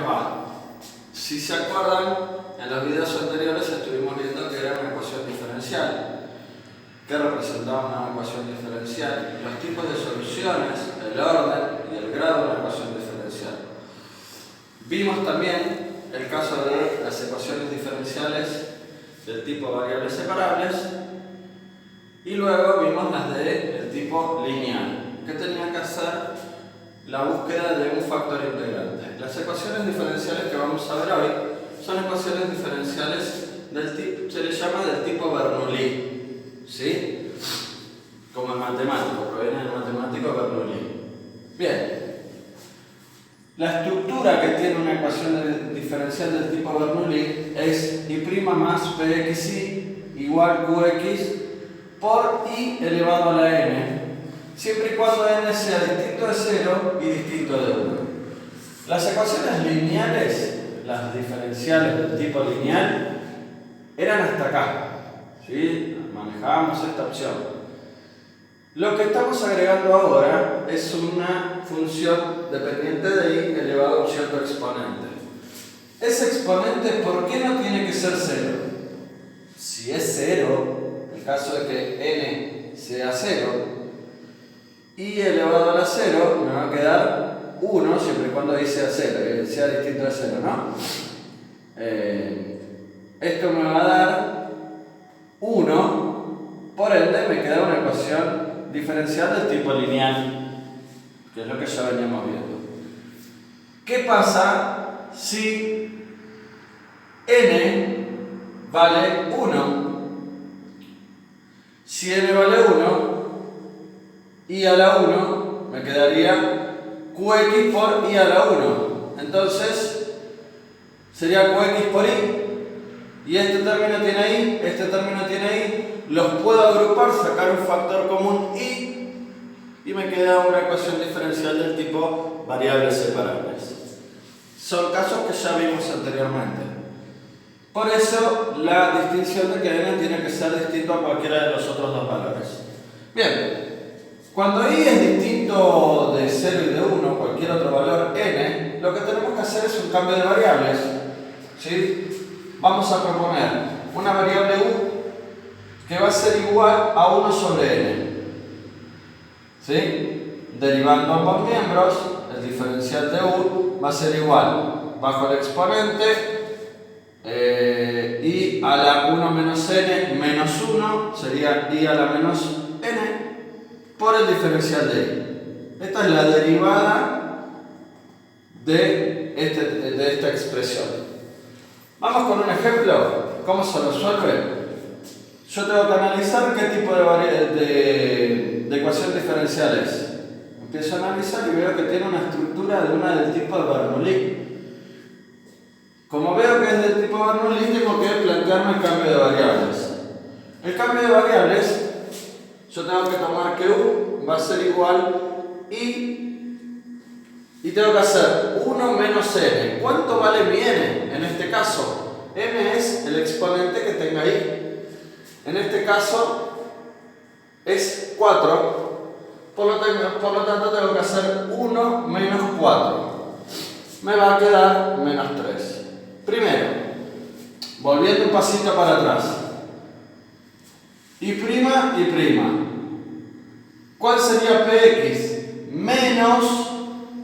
va. Si se acuerdan, en los videos anteriores estuvimos viendo que era una ecuación diferencial. ¿Qué representaba una ecuación diferencial? Los tipos de soluciones, el orden y el grado de una ecuación diferencial. Vimos también el caso de las ecuaciones diferenciales del tipo variables separables y luego vimos las del tipo lineal, que tenía que hacer la búsqueda de un factor integrante. Las ecuaciones diferenciales que vamos a ver hoy son ecuaciones diferenciales del tipo, se les llama del tipo Bernoulli, ¿sí? Como el matemático, proviene del matemático Bernoulli. Bien. La estructura que tiene una ecuación diferencial del tipo Bernoulli es y' más pxi igual qx por i elevado a la n, siempre y cuando n sea distinto de 0 y distinto de 1. Las ecuaciones lineales, las diferenciales del tipo lineal, eran hasta acá, ¿sí? Manejábamos esta opción. Lo que estamos agregando ahora es una función dependiente de i elevado a un cierto exponente. Ese exponente, ¿por qué no tiene que ser 0? Si es 0, en caso de que n sea 0, i elevado a la 0 me va a quedar 1 siempre y cuando i sea 0, sea distinto de 0, ¿no? Esto me va a dar 1, por ende me queda una ecuación diferencial del tipo lineal, que es lo que ya veníamos viendo. ¿Qué pasa si n vale 1? Si n vale 1, i a la 1 me quedaría qx por i a la 1. Entonces sería qx por i. Y este término tiene i, este término tiene i. Los puedo agrupar, sacar un factor común i, y me queda una ecuación diferencial del tipo variables separables. Son casos que ya vimos anteriormente. Por eso la distinción de que n tiene que ser distinto a cualquiera de los otros dos valores. Bien, cuando i es distinto de 0 y de 1, cualquier otro valor n, lo que tenemos que hacer es un cambio de variables, ¿sí? Vamos a proponer una variable u que va a ser igual a 1 sobre n, ¿sí? Derivando ambos miembros, el diferencial de u va a ser igual, bajo el exponente, i a la 1 menos n menos 1, sería i a la menos n, por el diferencial de i. Esta es la derivada de esta expresión. Vamos con un ejemplo. ¿Cómo se resuelve? Yo tengo que analizar qué tipo de ecuación diferencial es. Empiezo a analizar y veo que tiene una estructura de una del tipo de Bernoulli. Como veo que es del tipo Bernoulli, tengo que plantearme el cambio de variables. El cambio de variables, yo tengo que tomar que u va a ser igual y tengo que hacer 1 menos n. ¿Cuánto vale mi n en este caso? n es el exponente que tenga i. En este caso es 4, por lo tanto tengo que hacer 1 menos 4. Me va a quedar menos 3. Primero, volviendo un pasito para atrás. Y prima. ¿Cuál sería px? Menos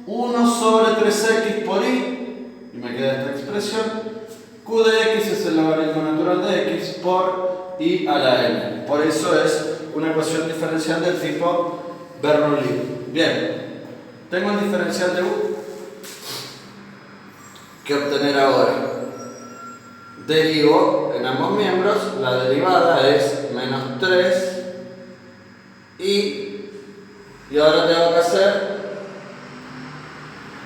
1 sobre 3x por i, y me queda esta expresión. Q de x es el logaritmo natural de x por i a la n. Por eso es una ecuación diferencial del tipo Bernoulli. Bien, tengo el diferencial de u. ¿Qué obtener ahora? Derivo en ambos miembros, la derivada es menos 3 y ahora tengo que hacer,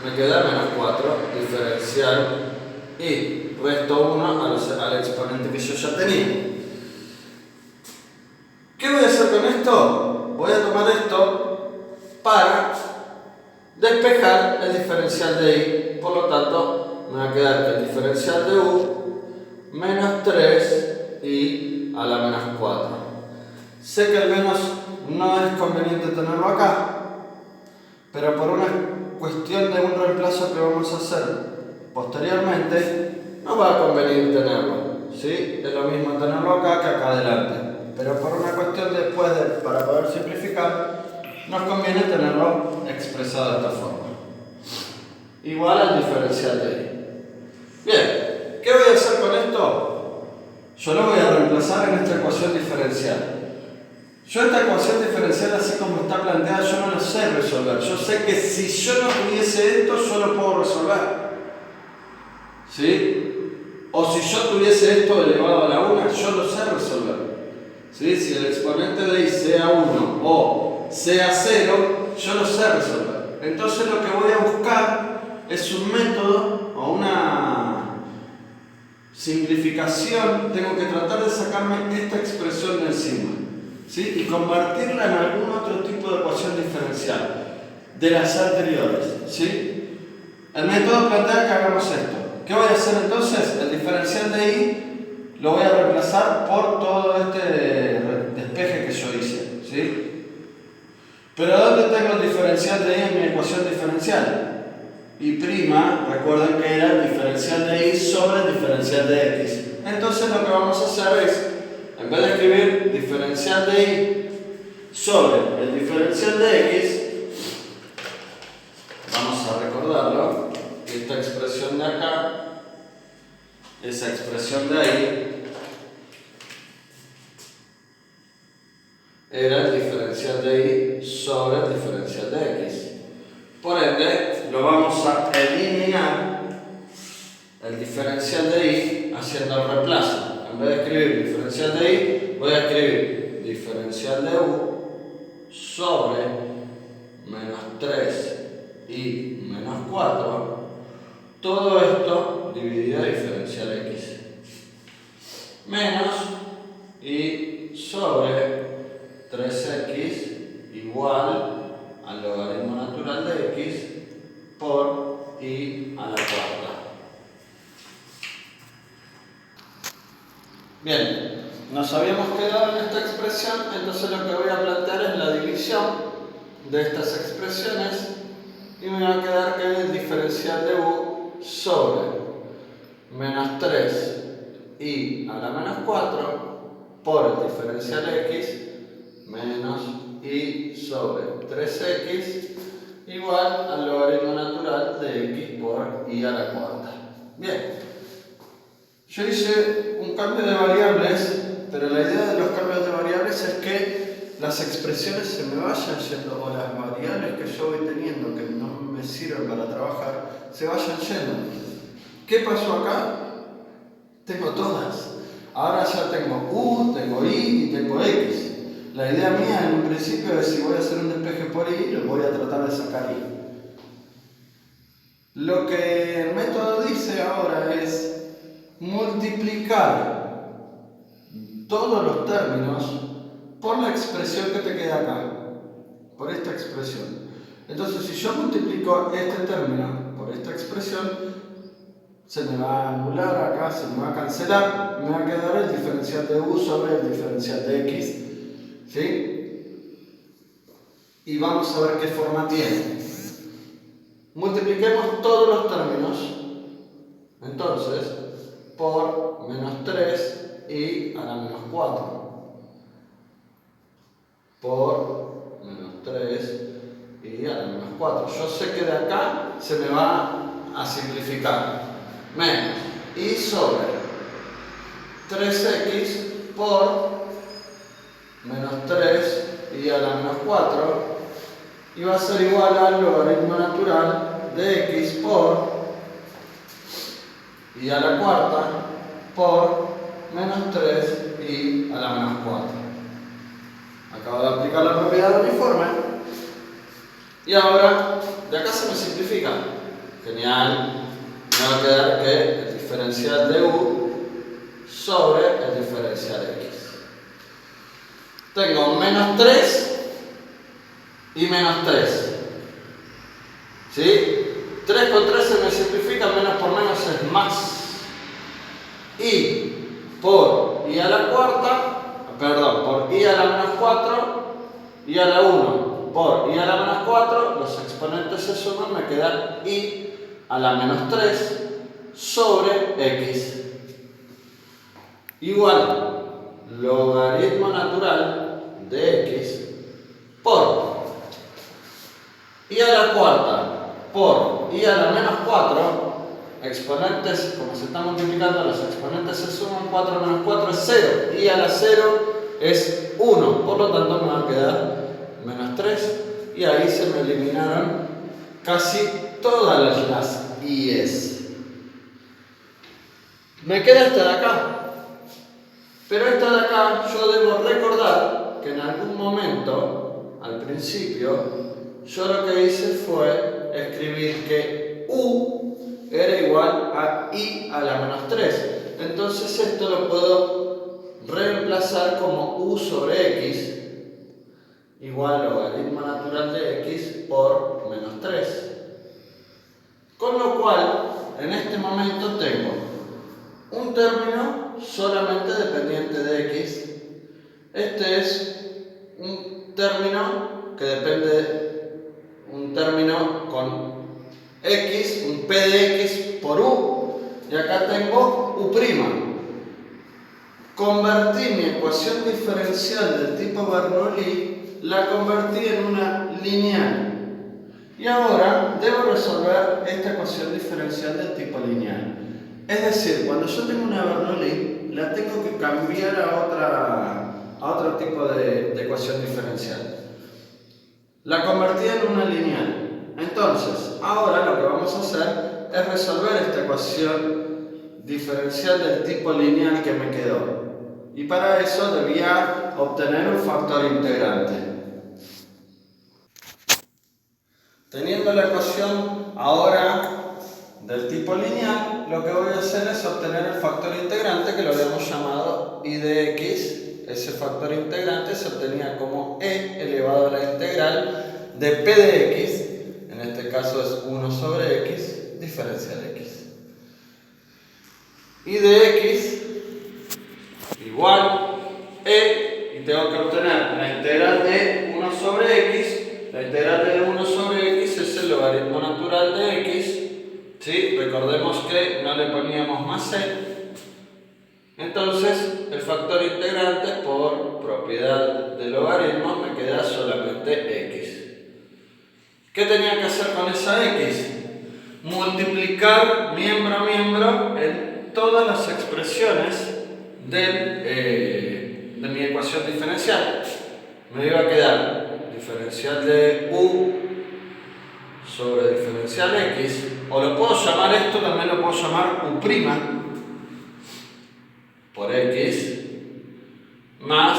me queda menos 4, diferencial y resto 1 al exponente que yo ya tenía. ¿Qué voy a hacer con esto? Voy a tomar esto para despejar el diferencial de i, por lo tanto me va a quedar que el diferencial de u menos 3 y a la menos 4. Sé que el menos no es conveniente tenerlo acá, pero por una cuestión de un reemplazo que vamos a hacer posteriormente, no va a convenir tenerlo, ¿sí? Es lo mismo tenerlo acá que acá adelante, pero por una cuestión después, para poder simplificar, nos conviene tenerlo expresado de esta forma. Igual al diferencial de y. Bien, ¿qué voy a hacer con esto? Yo lo voy a reemplazar en esta ecuación diferencial. Yo esta ecuación diferencial, así como está planteada, yo no la sé resolver. Yo sé que si yo no tuviese esto, yo lo puedo resolver. ¿Sí? O si yo tuviese esto elevado a la 1, yo lo sé resolver. ¿Sí? Si el exponente de y sea 1 o sea 0, yo lo sé resolver. Entonces lo que voy a buscar es un método o una simplificación. Tengo que tratar de sacarme esta expresión de encima, ¿sí? Y convertirla en algún otro tipo de ecuación diferencial de las anteriores, ¿sí? El método plantea que hagamos esto. ¿Qué voy a hacer entonces? El diferencial de y lo voy a reemplazar por todo este despeje que yo hice, ¿sí? Pero ¿dónde tengo el diferencial de y en mi ecuación diferencial? Y prima, recuerden que era el diferencial de y sobre el diferencial de x. Entonces lo que vamos a hacer es, en vez de escribir diferencial de y sobre el diferencial de x, vamos a recordarlo, esta expresión de acá, esa expresión de ahí, era el diferencial de y sobre el diferencial de x. Por ende, lo vamos a eliminar el diferencial de y haciendo el reemplazo. En vez de escribir diferencial de y, voy a escribir diferencial de u sobre menos 3 y menos 4. Todo esto dividido a diferencial x. Menos y sobre 3x igual al logaritmo natural de x por y a la cuarta. Bien, nos habíamos quedado en esta expresión, entonces lo que voy a plantear es la división de estas expresiones y me va a quedar que el diferencial de u sobre menos 3 y a la menos 4 por el diferencial de x menos y sobre 3x igual al logaritmo natural de x por y a la cuarta. Bien, yo hice un cambio de variables, pero la idea de los cambios de variables es que las expresiones se me vayan yendo, o las variables que yo voy teniendo que no me sirven para trabajar, se vayan yendo. ¿Qué pasó acá? Tengo todas. Ahora ya tengo u, tengo y tengo x. La idea mía en un principio es, si voy a hacer un despeje por y, lo voy a tratar de sacar y. Lo que el método dice ahora es multiplicar todos los términos por la expresión que te queda acá, por esta expresión. Entonces, si yo multiplico este término por esta expresión, se me va a anular acá, se me va a cancelar, me va a quedar el diferencial de u sobre el diferencial de x, ¿sí? Y vamos a ver qué forma tiene. Multipliquemos todos los términos, entonces, por menos 3 y a la menos 4. Por menos 3 y a la menos 4. Yo sé que de acá se me va a simplificar. Menos y sobre 3x por menos 3 y a la menos 4. Y va a ser igual al logaritmo natural de x por y a la cuarta por menos 3 y a la menos 4. Acabo de aplicar la propiedad de uniforme. Y ahora, de acá se me simplifica. Genial. Me va a quedar que el diferencial de u sobre el diferencial de x. Tengo menos 3 y menos 3. ¿Sí? 3 con 3 se me simplifica, menos por menos es más. Y por y a la cuarta, perdón, por y a la menos 4 y a la 1 por y a la menos 4, los exponentes se suman, me queda y a la menos 3 sobre x igual logaritmo natural de x por y a la cuarta por y a la menos 4, exponentes, como se está multiplicando, los exponentes se suman, 4 menos 4 es 0, y a la 0 es 1, por lo tanto me va a quedar menos 3, y ahí se me eliminaron casi todas las i's. Me queda esta de acá, pero esta de acá yo debo recordar que en algún momento, al principio, yo lo que hice fue escribir que u era igual a i a la menos 3. Entonces esto lo puedo reemplazar como u sobre x igual logaritmo natural de x por menos 3. Con lo cual, en este momento tengo un término solamente dependiente de x. Este es un término que depende, un término con x, un p de x por u, y acá tengo u'. Convertí mi ecuación diferencial del tipo Bernoulli, la convertí en una lineal. Y ahora debo resolver esta ecuación diferencial del tipo lineal. Es decir, cuando yo tengo una Bernoulli, la tengo que cambiar a otro tipo de ecuación diferencial. La convertí en una lineal. Entonces, ahora lo que vamos a hacer es resolver esta ecuación diferencial del tipo lineal que me quedó. Y para eso debía obtener un factor integrante. Teniendo la ecuación ahora del tipo lineal, lo que voy a hacer es obtener el factor integrante que lo habíamos llamado i de x. Ese factor integrante se obtenía como e elevado a la integral de p de x, en este caso es 1 sobre x, diferencial x. I de x igual e, y tengo que obtener la integral de 1 sobre x. La integral de 1 sobre x es el logaritmo natural de x. ¿Sí? Recordemos que no le poníamos más e. Entonces, el factor integrante por propiedad de logaritmo me queda solamente x. ¿Qué tenía que hacer con esa x? Multiplicar miembro a miembro en todas las expresiones de mi ecuación diferencial. Me iba a quedar diferencial de u sobre diferencial x, o lo puedo llamar esto, también lo puedo llamar u' por x más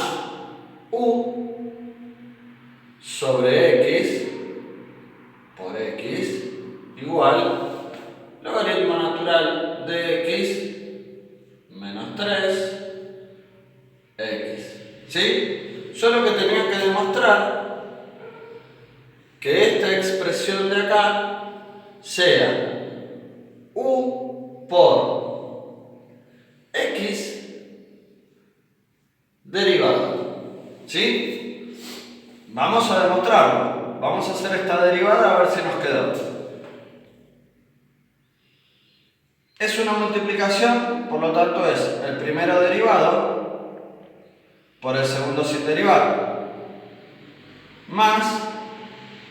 u sobre x por x igual logaritmo natural de x menos 3 x. ¿Sí? Yo lo que tenía que demostrar que esta expresión de acá sea u por x derivado. ¿Sí? Vamos a demostrarlo. Vamos a hacer esta derivada a ver si nos quedó. Es una multiplicación, por lo tanto es el primero derivado por el segundo sin derivar, más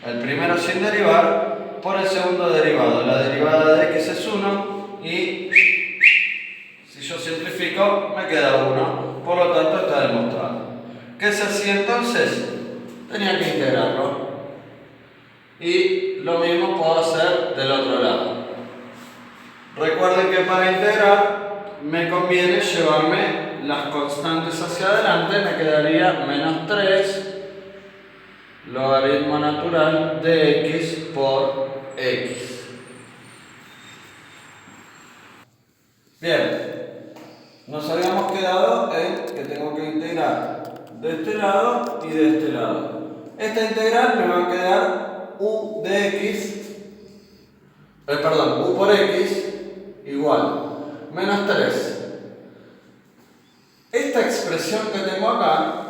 el primero sin derivar por el segundo derivado. La derivada de x es 1 y si yo simplifico me queda 1. Por lo tanto está demostrado. ¿Qué se hacía entonces? Tenía que integrarlo. Y lo mismo puedo hacer del otro lado. Recuerden que para integrar me conviene llevarme las constantes hacia adelante. Me quedaría menos 3 logaritmo natural de x por x. Bien, nos habíamos quedado en que tengo que integrar de este lado y de este lado. Esta integral me va a quedar u de x, u por x igual menos 3. Esta expresión que tengo acá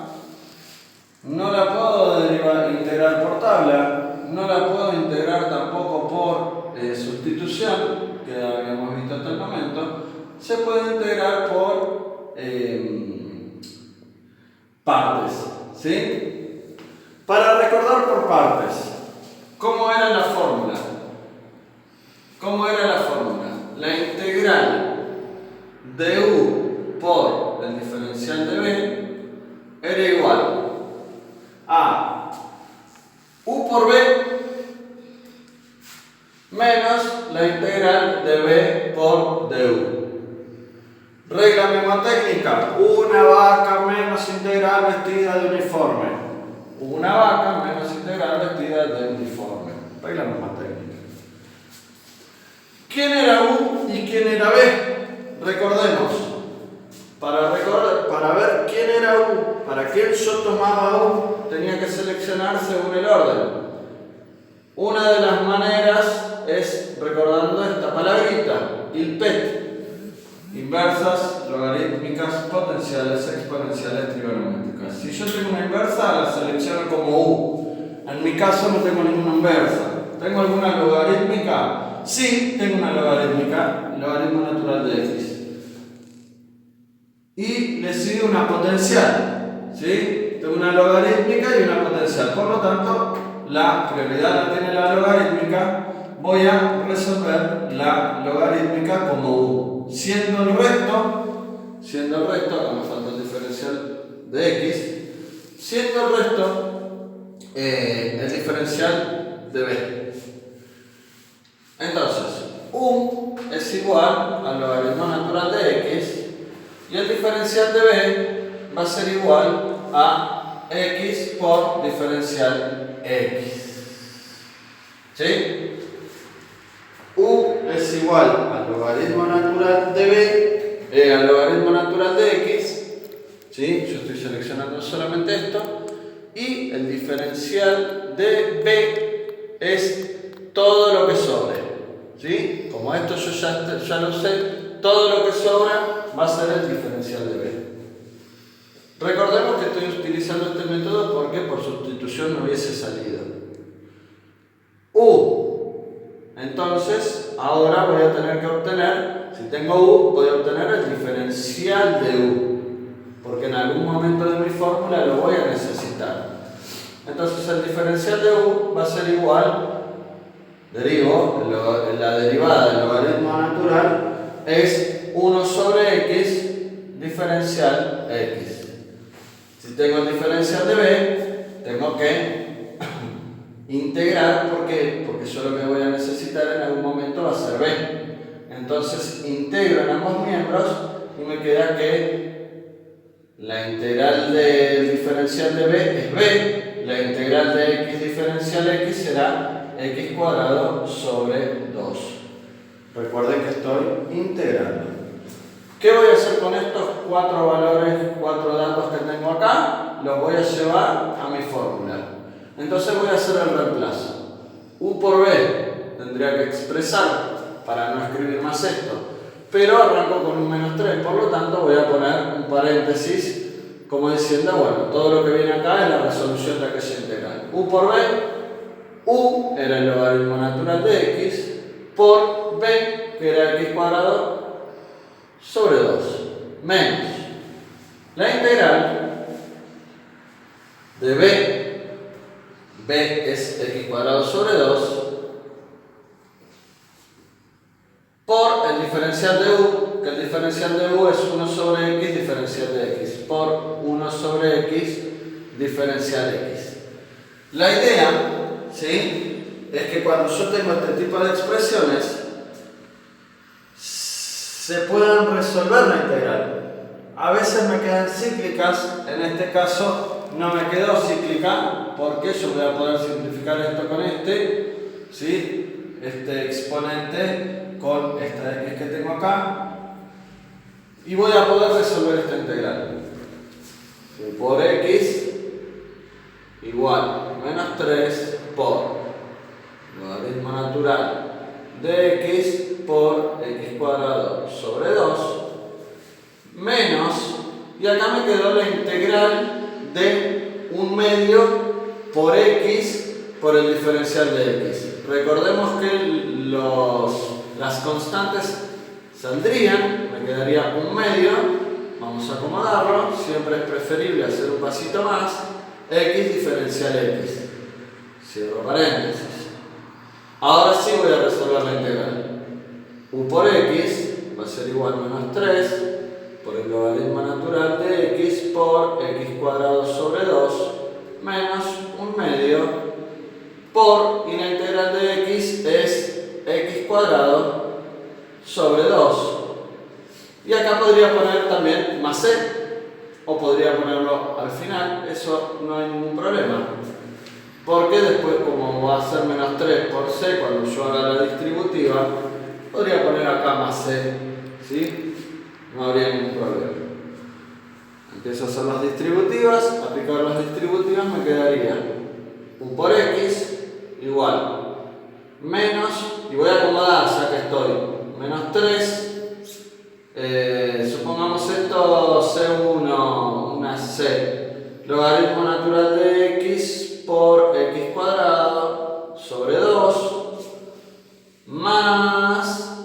no la puedo integrar por tabla, no la puedo integrar tampoco por sustitución, que habíamos visto hasta el momento. se puede integrar por partes, ¿sí? Para recordar por partes, ¿cómo era la fórmula? ¿Cómo era la fórmula? La integral de u por el diferencial de b era igual a u por b menos la integral de b por du. Regla mnemotécnica: una vaca menos integral vestida de uniforme. Una vaca menos integral vestida de uniforme. Regla mnemotécnica. ¿Quién era u y quién era b? Recordemos. Para ver quién era u, para quién yo tomaba u, tenía que seleccionar según el orden. Una de las maneras es recordando esta palabrita, ILPET. Inversas, logarítmicas, potenciales, exponenciales, trigonométricas. Si yo tengo una inversa, la selecciono como u. En mi caso no tengo ninguna inversa. ¿Tengo alguna logarítmica? Sí, tengo una logarítmica, logaritmo natural de x. Y le sigue una potencial, ¿sí? Tengo una logarítmica y una potencial. Por lo tanto, la prioridad la tiene la logarítmica. Voy a resolver la logarítmica como u. Siendo el resto, acá me falta el diferencial de x, siendo el resto el diferencial de b. Entonces, u es igual al logaritmo natural de x y el diferencial de b va a ser igual a x por diferencial x. ¿Sí? U es igual al logaritmo natural de b, al logaritmo natural de x, ¿sí? Yo estoy seleccionando solamente esto, y el diferencial de b es todo lo que sobre, ¿sí? Como esto yo ya lo sé, todo lo que sobra va a ser el diferencial de b. Recordemos que estoy utilizando este método porque por sustitución no hubiese salido. U. Entonces, ahora voy a tener que obtener, si tengo u, voy a obtener el diferencial de u, porque en algún momento de mi fórmula lo voy a necesitar. Entonces, el diferencial de u va a ser igual, la derivada del logaritmo natural es 1 sobre x diferencial x. Si tengo el diferencial de b, tengo que integrar, ¿por qué? Porque yo lo que voy a necesitar en algún momento va a ser b. Entonces integro en ambos miembros y me queda que la integral del diferencial de b es b, la integral de x diferencial x será x cuadrado sobre 2. Recuerden que estoy integrando. ¿Qué voy a hacer con estos 4 valores, 4 datos que tengo acá? Los voy a llevar a mi fórmula. Entonces voy a hacer el reemplazo. U por b tendría que expresar para no escribir más esto, pero arranco con un menos 3, por lo tanto voy a poner un paréntesis como diciendo, bueno, todo lo que viene acá es la resolución de aquella integral. U por b, u era el logaritmo natural de x, por b, que era x cuadrado sobre 2, menos la integral de b es x cuadrado sobre 2, por el diferencial de u, que el diferencial de u es 1 sobre x diferencial de x, por 1 sobre x diferencial x. La idea, ¿sí?, es que cuando yo tengo este tipo de expresiones, se puedan resolver la integral. A veces me quedan cíclicas, en este caso no me quedó cíclica, porque yo voy a poder simplificar esto con este, ¿sí?, este exponente con esta x que tengo acá, y voy a poder resolver esta integral. Por x igual menos 3 por logaritmo natural de x por x cuadrado sobre 2 menos, y acá me quedó la integral de 1/2 por x por el diferencial de x. Recordemos que las constantes saldrían, me quedaría un medio, vamos a acomodarlo, siempre es preferible hacer un pasito más, x diferencial x, cierro paréntesis. Ahora sí voy a resolver la integral. U por x va a ser igual a menos 3 por el logaritmo natural de x por x cuadrado sobre 2 menos un medio por, y la integral de x es x cuadrado sobre 2. Y acá podría poner también más c, o podría ponerlo al final, eso no hay ningún problema. Porque después, como va a ser menos 3 por c cuando yo haga la distributiva, podría poner acá más c, ¿sí? No habría ningún problema. Empiezo a hacer las distributivas, aplicar las distributivas me quedaría u por x igual menos, y voy a acomodar ya que estoy, menos 3, supongamos esto c1, una c, logaritmo natural de x por x cuadrado sobre 2 más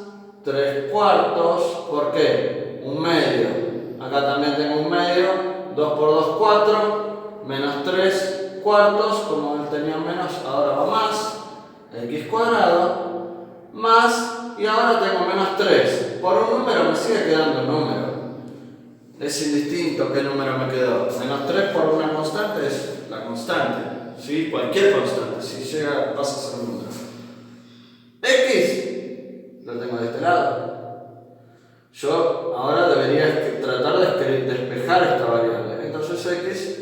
3 cuartos, ¿por qué? Un medio, acá también tengo un medio, 2 por 2, 4, menos 3 cuartos, como él tenía menos, ahora va más, x cuadrado, más, y ahora tengo menos 3, por un número me sigue quedando un número, es indistinto qué número me quedó, menos 3 por una constante es la constante, ¿sí? Cualquier constante, si llega pasa a ser un número. X lo tengo de este lado. Yo ahora debería tratar de despejar esta variable. Entonces x,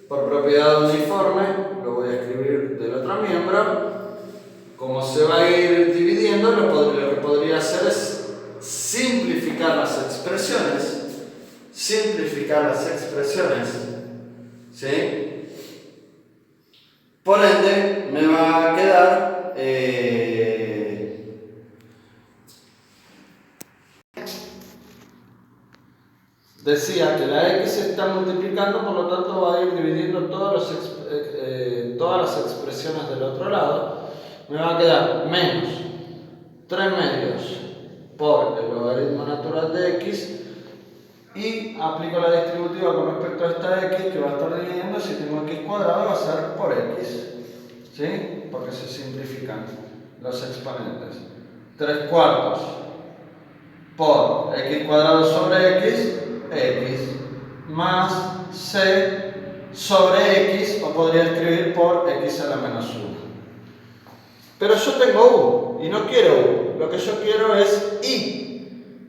por propiedad uniforme, lo voy a escribir del otro miembro. Como se va a ir dividiendo, lo que podría hacer es simplificar las expresiones. Simplificar las expresiones. ¿Sí? Por ende, me va a quedar decía que la x se está multiplicando, por lo tanto va a ir dividiendo todas las expresiones del otro lado. Me va a quedar menos 3 medios por el logaritmo natural de x, y aplico la distributiva con respecto a esta x que va a estar dividiendo. Si tengo x cuadrado va a ser por x, ¿sí? Porque se simplifican los exponentes. 3 cuartos por x cuadrado sobre x más c sobre x, o podría escribir por x a la menos 1. Pero yo tengo u y no quiero u, lo que yo quiero es i.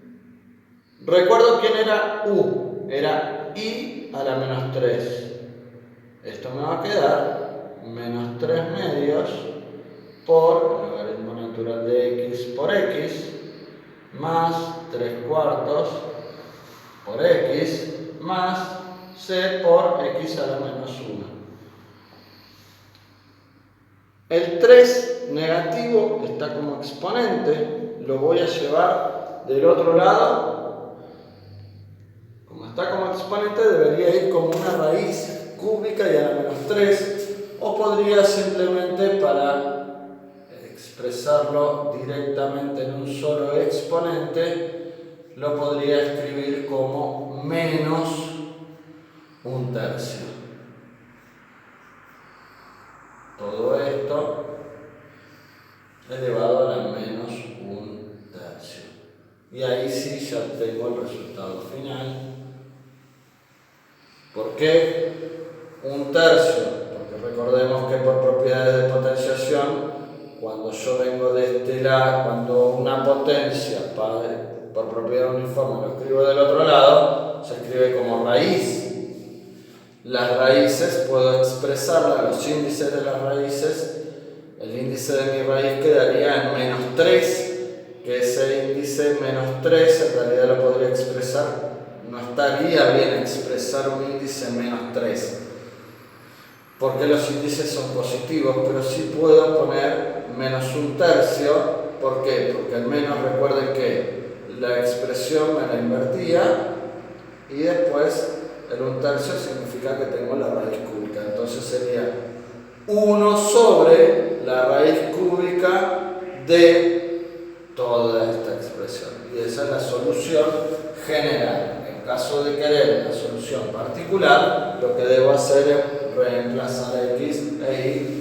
Recuerdo quién era u, era i a la menos 3. Esto me va a quedar menos 3 medios por el logaritmo natural de x por x más 3 cuartos por x más c por x a la menos 1. El 3 negativo está como exponente, lo voy a llevar del otro lado. Como está como exponente debería ir como una raíz cúbica y a la menos 3, o podría simplemente, para expresarlo directamente en un solo exponente, lo podría escribir como menos un tercio. Todo esto elevado a la menos un tercio. Y ahí sí ya tengo el resultado final. ¿Por qué un tercio? Porque recordemos que por propiedades de potenciación, cuando yo vengo de este lado, cuando una potencia por propiedad uniforme lo escribo del otro lado, se escribe como raíz. Las raíces puedo expresarlas, los índices de las raíces. El índice de mi raíz quedaría en menos 3, que ese índice menos 3 en realidad lo podría expresar, no estaría bien expresar un índice en menos 3, porque los índices son positivos, pero sí puedo poner menos un tercio. ¿Por qué? Porque al menos recuerden que la expresión me la invertía y después el un tercio significa que tengo la raíz cúbica, entonces sería 1 sobre la raíz cúbica de toda esta expresión. Y esa es la solución general. En caso de querer una solución particular, lo que debo hacer es reemplazar a x e y